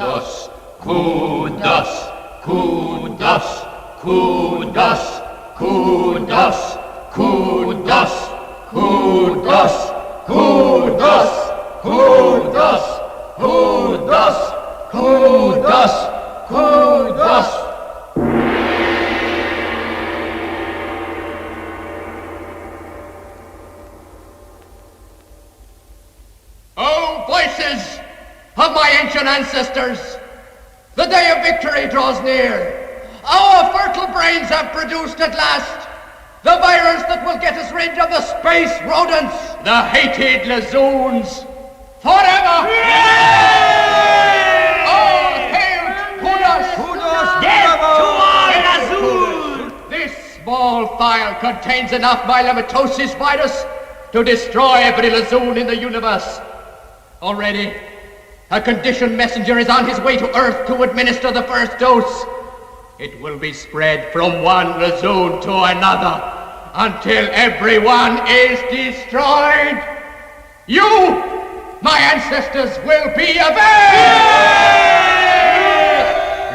dos, kudos, kudos, kudos, kudos, kudos, kudos, kudos, kudos, kudos, kudos, kudos. Oh, voices of my ancient ancestors, the day of victory draws near. Our fertile brains have produced at last the virus that will get us rid of the space rodents, the hated Lazoons, forever! Yeah! All hail Kudos! Kudos! Death to all Lazoons! This small vial contains enough myelomatosis virus to destroy every Lazoon in the universe. Already, a conditioned messenger is on his way to Earth to administer the first dose. It will be spread from one Lazoon to another until everyone is destroyed. You, my ancestors, will be avenged!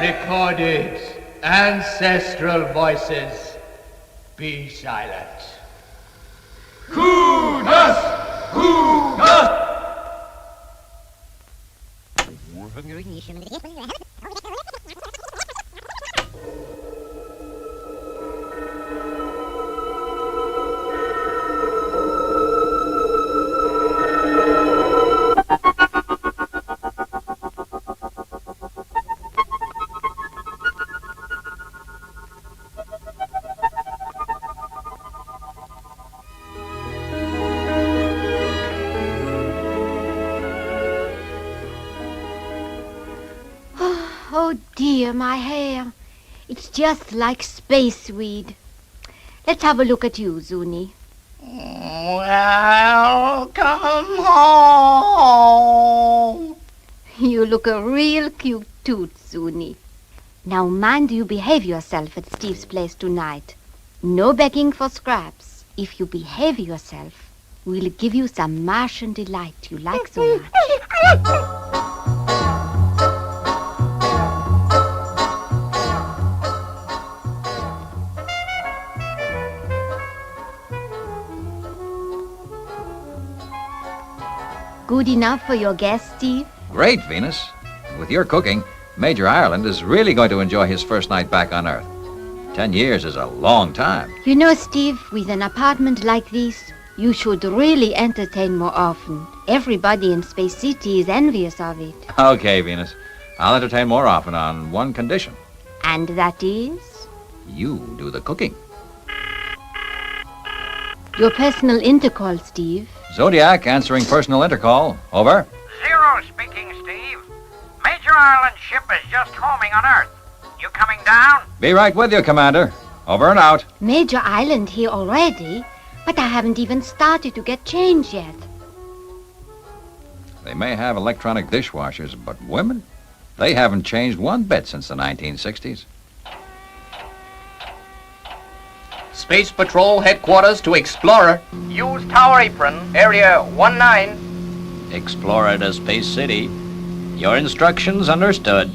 Recorded ancestral voices, be silent. Kudos! Kudos! Oh dear, my hair. It's just like space weed. Let's have a look at you, Zoonie. Welcome home. You look a real cute toot, Zoonie. Now mind you behave yourself at Steve's place tonight. No begging for scraps. If you behave yourself, we'll give you some Martian delight you like so much. Good enough for your guest, Steve? Great, Venus. With your cooking, Major Ireland is really going to enjoy his first night back on Earth. 10 years is a long time. You know, Steve, with an apartment like this, you should really entertain more often. Everybody in Space City is envious of it. Okay, Venus. I'll entertain more often on one condition. And that is? You do the cooking. Your personal intercall, Steve. Zodiac answering personal intercall. Over. Zero speaking, Steve. Major Ireland's ship is just homing on Earth. You coming down? Be right with you, Commander. Over and out. Major Island here already, but I haven't even started to get changed yet. They may have electronic dishwashers, but women? They haven't changed one bit since the 1960s. Space Patrol Headquarters to Explorer. Use Tower Apron, Area 19. Explorer to Space City. Your instructions understood.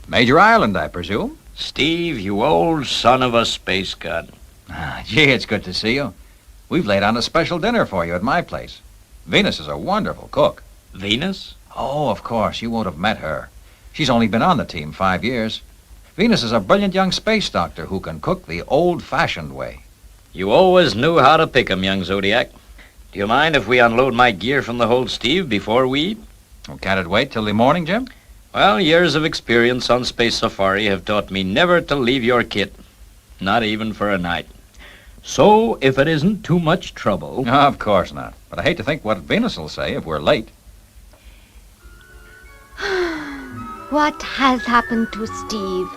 Major Ireland, I presume? Steve, you old son of a space god. Gee, it's good to see you. We've laid on a special dinner for you at my place. Venus is a wonderful cook. Venus? Oh, of course, you won't have met her. She's only been on the team 5 years. Venus is a brilliant young space doctor who can cook the old-fashioned way. You always knew how to pick 'em, young Zodiac. Do you mind if we unload my gear from the hold, Steve, before we eat? Oh, can't it wait till the morning, Jim? Well, years of experience on Space Safari have taught me never to leave your kit, not even for a night. So, if it isn't too much trouble... No, of course not. But I hate to think what Venus will say if we're late. What has happened to Steve?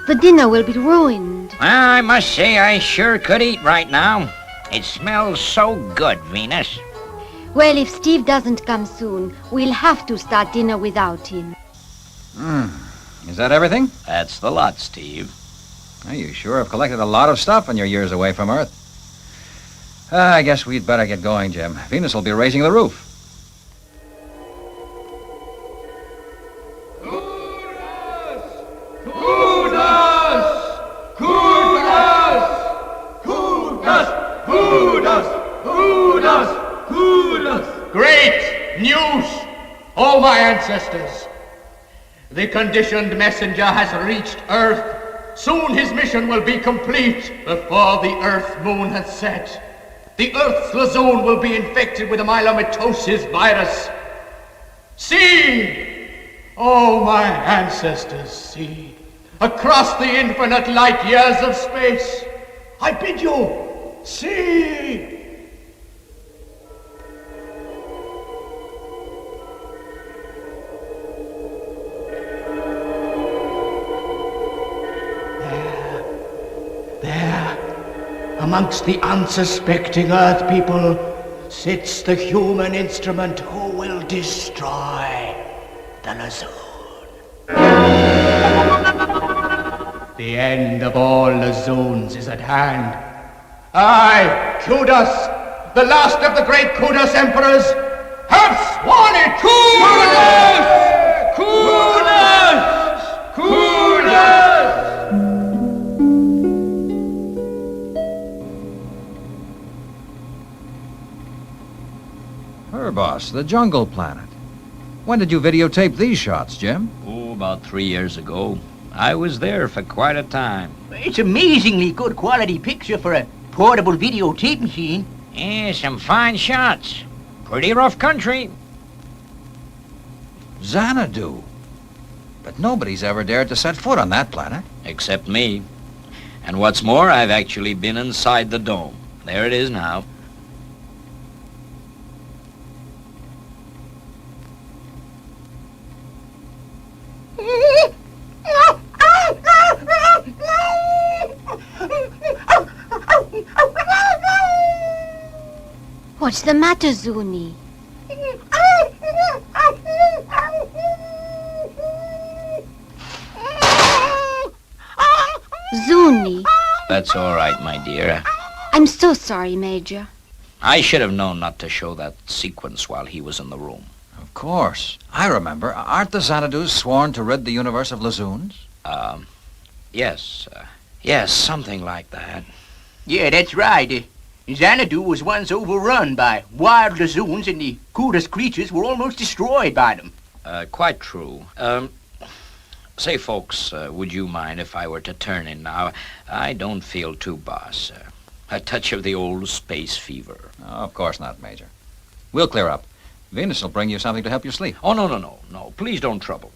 The dinner will be ruined. Well, I must say I sure could eat right now. It smells so good, Venus. Well, if Steve doesn't come soon, we'll have to start dinner without him. Is that everything? That's the lot, Steve. Well, you sure have collected a lot of stuff in your years away from Earth. I guess we'd better get going, Jim. Venus will be raising the roof. Great news, all my ancestors. The conditioned messenger has reached Earth. Soon his mission will be complete before the Earth moon has set. The Earth's Lazoon will be infected with the myelomatosis virus. See, oh my ancestors, see, across the infinite light years of space, I bid you, see. Amongst the unsuspecting Earth people sits the human instrument who will destroy the Lazoon. The end of all Lazoons is at hand. I, Kudos, the last of the great Kudos emperors, have sworn it! Kudos! Kudos! Kudos! Boss, the jungle planet. When did you videotape these shots, Jim? Oh, about 3 years ago. I was there for quite a time. It's amazingly good quality picture for a portable videotape machine. Yeah, some fine shots. Pretty rough country. Zanadu. But nobody's ever dared to set foot on that planet. Except me. And what's more, I've actually been inside the dome. There it is now. What's the matter, Zoonie? Zoonie. That's all right, my dear. I'm so sorry, Major. I should have known not to show that sequence while he was in the room. Of course. I remember. Aren't the Zanadus sworn to rid the universe of Lazoons? Yes. Yes, something like that. Yeah, that's right. Zanadu was once overrun by wild Lazoons, and the coolest creatures were almost destroyed by them. Quite true. Say, folks, would you mind if I were to turn in now? I don't feel too boss. A touch of the old space fever. Oh, of course not, Major. We'll clear up. Venus will bring you something to help you sleep. Oh, no. Please don't trouble.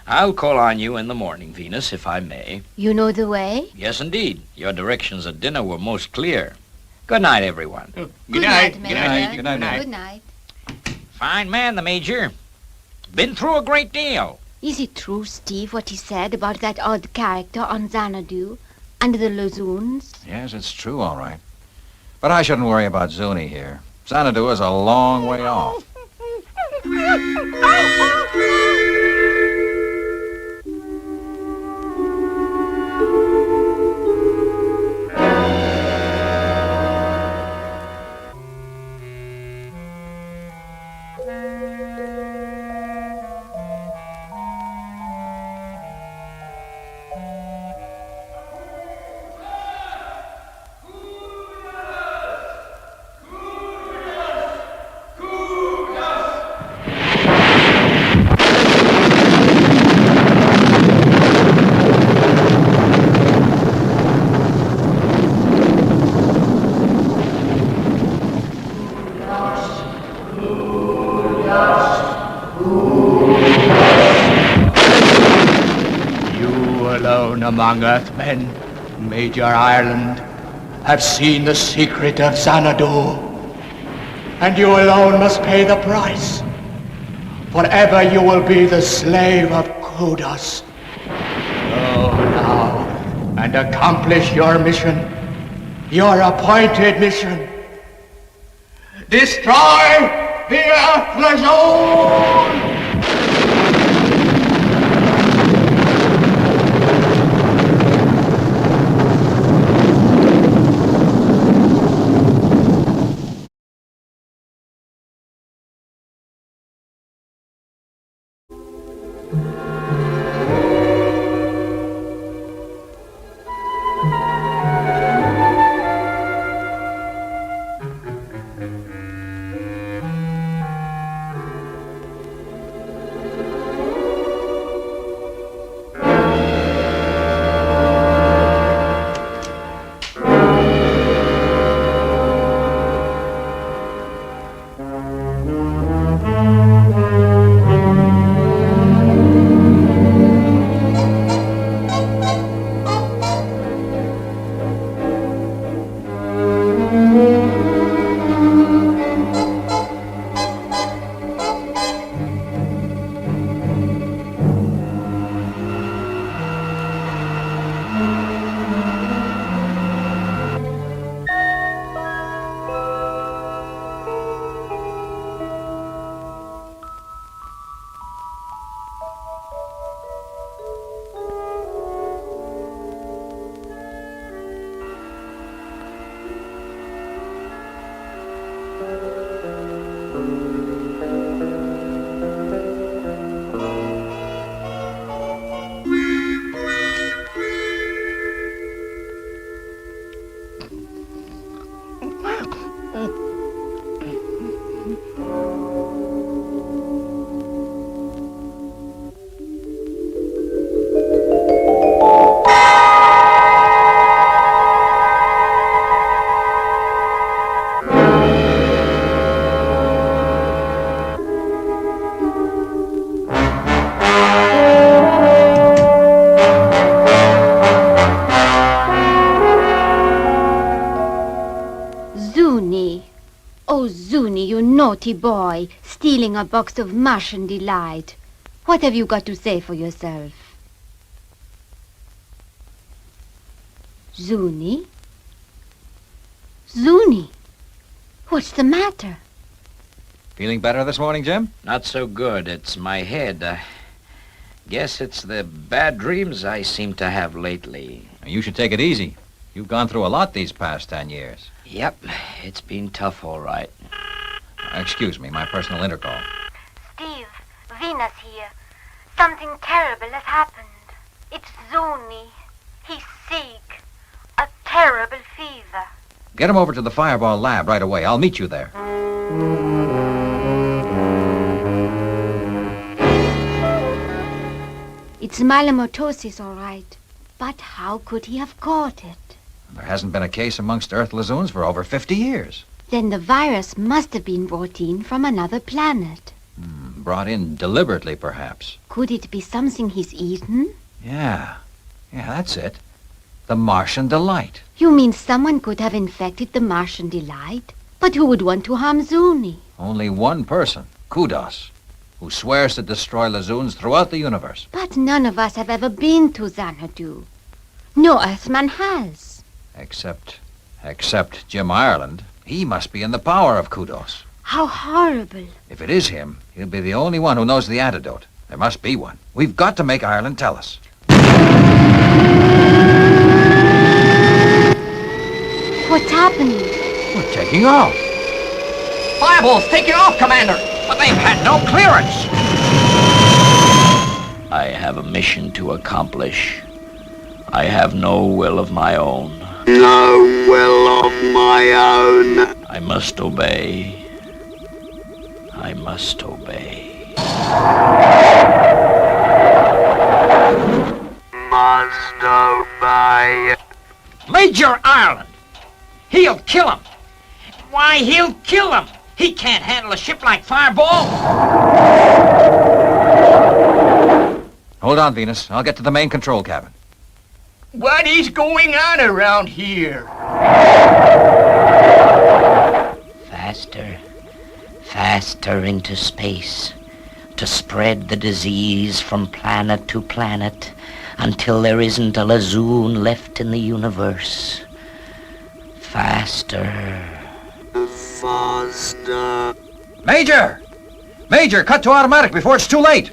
I'll call on you in the morning, Venus, if I may. You know the way? Yes, indeed. Your directions at dinner were most clear. Good night, everyone. Good night. Major. Good night. Good night. Fine man, the Major. Been through a great deal. Is it true, Steve, what he said about that odd character on Zanadu and the Lazoons? Yes, it's true, all right. But I shouldn't worry about Zoonie here. Zanadu is a long way off. Among Earthmen, Major Ireland, have seen the secret of Zanadu. And you alone must pay the price. Forever you will be the slave of Kudos. Go now and accomplish your mission, your appointed mission. Destroy the Earth Lazoon! Zoonie. Oh, Zoonie, you naughty boy, stealing a box of Martian delight. What have you got to say for yourself? Zoonie? Zoonie? What's the matter? Feeling better this morning, Jim? Not so good. It's my head. Guess it's the bad dreams I seem to have lately. You should take it easy. You've gone through a lot these past 10 years. Yep, it's been tough, all right. Excuse me, my personal intercom. Steve, Venus here. Something terrible has happened. It's Zoonie. He's sick. A terrible fever. Get him over to the Fireball lab right away. I'll meet you there. It's myelomatosis, all right. But how could he have caught it? There hasn't been a case amongst Earth Lazoons for over 50 years. Then the virus must have been brought in from another planet. Brought in deliberately, perhaps. Could it be something he's eaten? Yeah, that's it. The Martian Delight. You mean someone could have infected the Martian Delight? But who would want to harm Zoonie? Only one person, Kudos, who swears to destroy Lazoons throughout the universe. But none of us have ever been to Zanadu. No Earthman has. Except Jim Ireland. He must be in the power of Kudos. How horrible. If it is him, he'll be the only one who knows the antidote. There must be one. We've got to make Ireland tell us. What's happening? We're taking off. Fireball's taking off, Commander. But they've had no clearance. I have a mission to accomplish. I have no will of my own. No will of my own. I must obey. I must obey. Must obey. Major Ireland! He'll kill him! Why, he'll kill him! He can't handle a ship like Fireball! Hold on, Venus. I'll get to the main control cabin. What is going on around here? Faster, faster into space, to spread the disease from planet to planet until there isn't a Lazoon left in the universe. Faster. faster. Major! Major, cut to automatic before it's too late!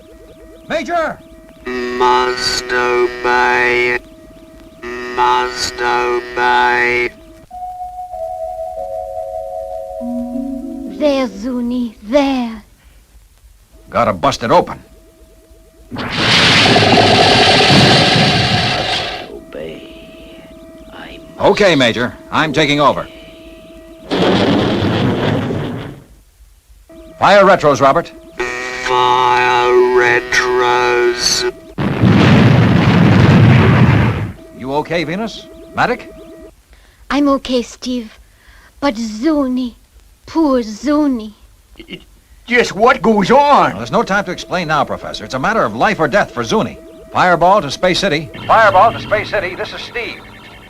Major! Must obey. Must obey. There, Zoonie, there. Gotta bust it open. Obey. I must. Okay, Major. I'm taking over. Fire retros, Robert. Fire retros. You okay, Venus? Matic? I'm okay, Steve. But Zoonie, poor Zoonie. Just what goes Well, on? there's no time to explain now, Professor. It's a matter of life or death for Zoonie. Fireball to Space City. Fireball to Space City. This is Steve.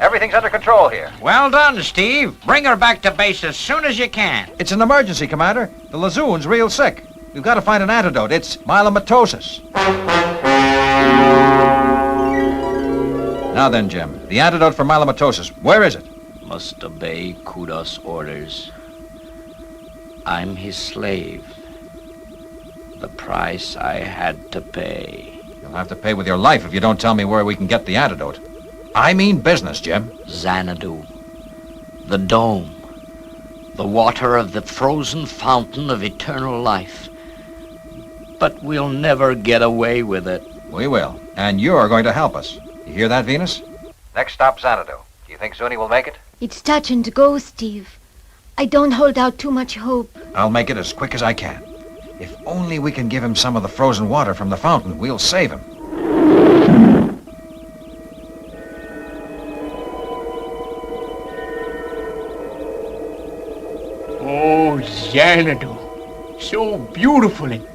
Everything's under control here. Well done, Steve. Bring her back to base as soon as you can. It's an emergency, Commander. The Lazoon's real sick. We've got to find an antidote. It's myelomatosis. Now then, Jim, the antidote for myelomatosis. Where is it? Must obey Kudos' orders. I'm his slave. The price I had to pay. You'll have to pay with your life if you don't tell me where we can get the antidote. I mean business, Jim. Zanadu. The dome. The water of the frozen fountain of eternal life. But we'll never get away with it. We will. And you're going to help us. You hear that, Venus? Next stop, Zanadu. Do you think Zoonie will make it? It's touch and go, Steve. I don't hold out too much hope. I'll make it as quick as I can. If only we can give him some of the frozen water from the fountain, we'll save him. Oh, Xanadu. So beautiful and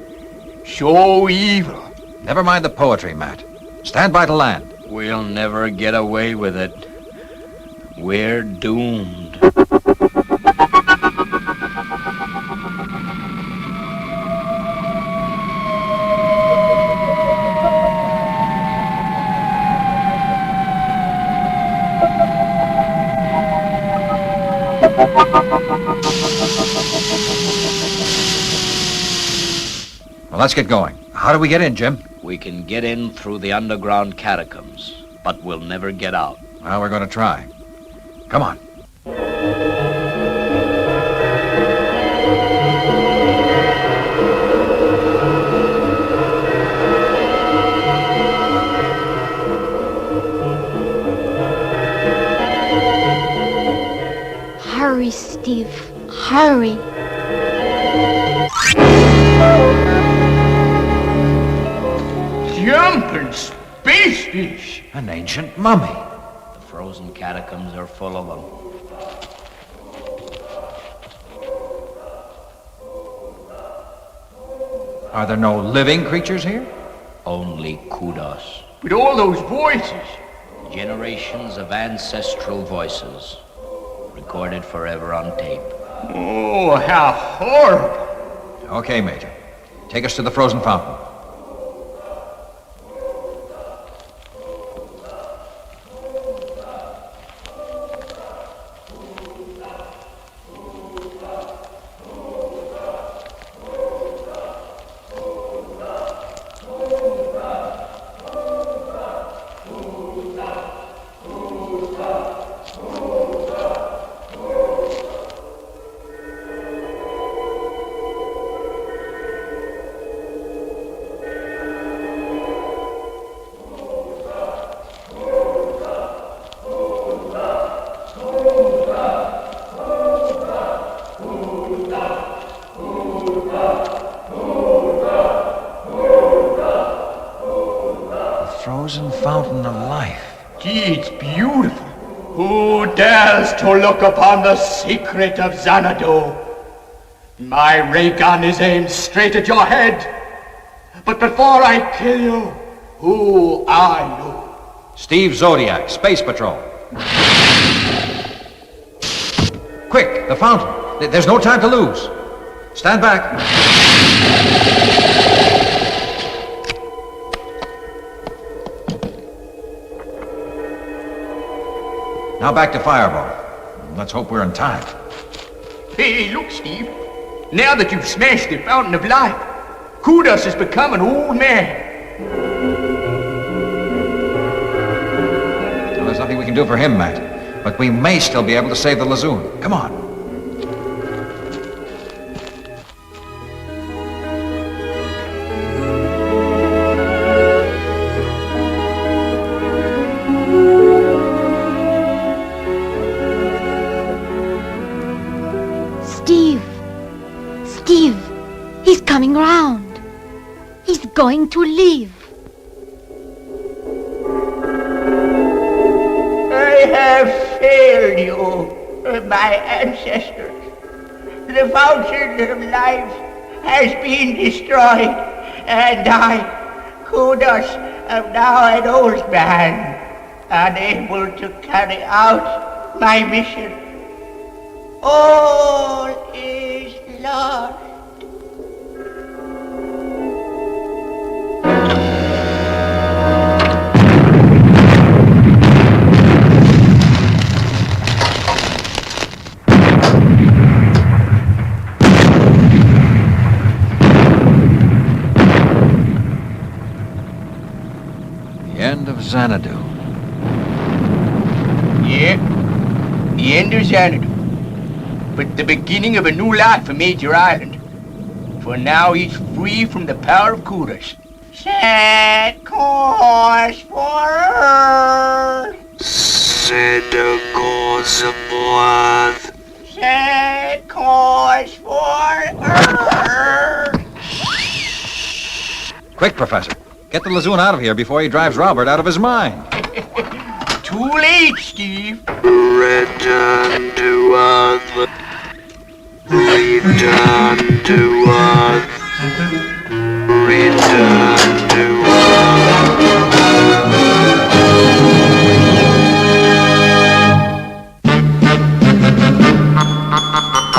so evil. Never mind the poetry, Matt. Stand by to land. We'll never get away with it. We're doomed. Well, let's get going. How do we get in, Jim? We can get in through the underground catacombs, but we'll never get out. Well, we're going to try. Come on. Hurry, Steve. Hurry. Jumping space fish. An ancient mummy. The frozen catacombs are full of them. Are there no living creatures here? Only Kudos. With all those voices. Generations of ancestral voices, recorded forever on tape. Oh, how horrible. Okay, Major. Take us to the frozen fountain. Frozen fountain of life. Gee, it's beautiful. Who dares to look upon the secret of Zanadu? My ray gun is aimed straight at your head. But before I kill you, who are you? Steve Zodiac, Space Patrol. Quick, the fountain. There's no time to lose. Stand back. Now back to Fireball. Let's hope we're in time. Hey, look, Steve. Now that you've smashed the fountain of life, Kudos has become an old man. Well, there's nothing we can do for him, Matt. But we may still be able to save the Lazoon. Come on. Steve, he's coming round. He's going to leave. I have failed you, my ancestors. The fountain of life has been destroyed, and I, Kudos, am now an old man, unable to carry out my mission. All is lost. The end of Zanadu. Yeah, the end of Zanadu. But the beginning of a new life for Major Island. For now he's free from the power of Kudos. Set course for Earth. Set a course north. Set course for Earth. Quick, Professor. Get the Lazoon out of here before he drives Robert out of his mind. Too late, Steve. Return to Earth. Return to Earth. Return to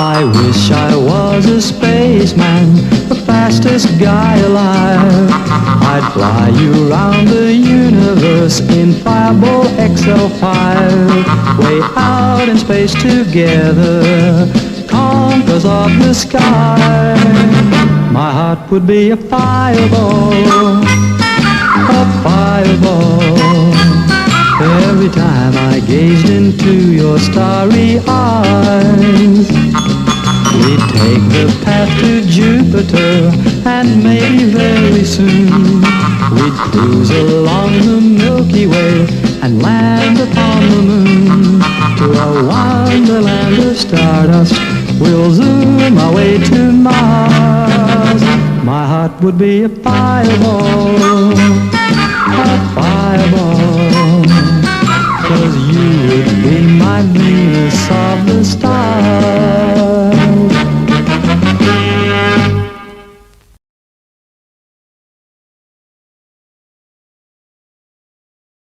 I wish I was a spaceman, the fastest guy alive. I'd fly you round the universe in Fireball XL5. Way out in space together, conquerors of the sky. My heart would be a fireball, a fireball. Every time I gazed into your starry eyes. We'd take the path to Jupiter, and maybe very soon we'd cruise along the Milky Way and land upon the moon. To a wonderland of stardust, we'll zoom our way to Mars. My heart would be a fireball, a fireball. 'Cause you would be my Venus of the stars.